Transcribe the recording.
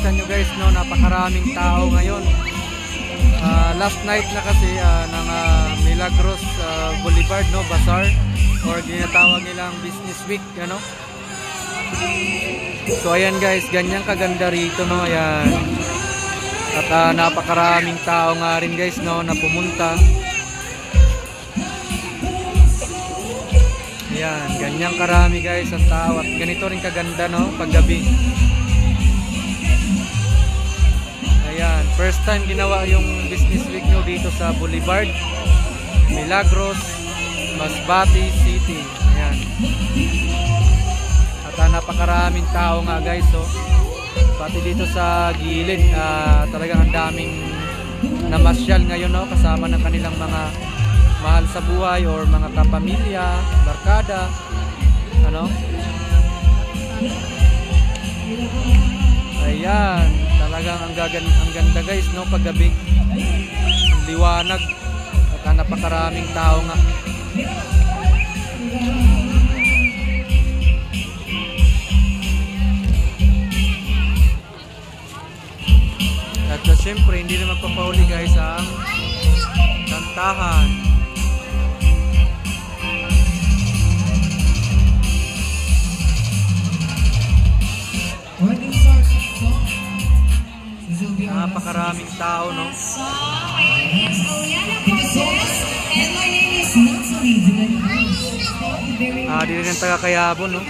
makikita nyo guys, no, napakaraming tao ngayon. Last night na kasi ng Milagros Boulevard, no, Bazaar, or ginatawag nilang Business Week, ano. So ayan guys, ganyan kaganda rito, no, ayan. At napakaraming tao nga rin guys, no, na pumunta. Ayan, ganyan karami guys ang tao, at ganito rin kaganda, no, paggabi. Ayan, first time ginawa yung Business Week, no, dito sa Boulevard, Milagros, Masbate City. Ayan. At napakaraming tao nga guys, so pati dito sa gilid, talagang ang daming namasyal ngayon, no, kasama ng kanilang mga mahal sa buhay or mga kapamilya, barkada, ano. Ayan, talagang ang ganda guys, no, paggabi. Ang liwanag at napakaraming tao nga. At syempre, hindi naman papahuli guys ang kantahan. Napakaraming tao, no? Di rin ang taga-Kayabon, no?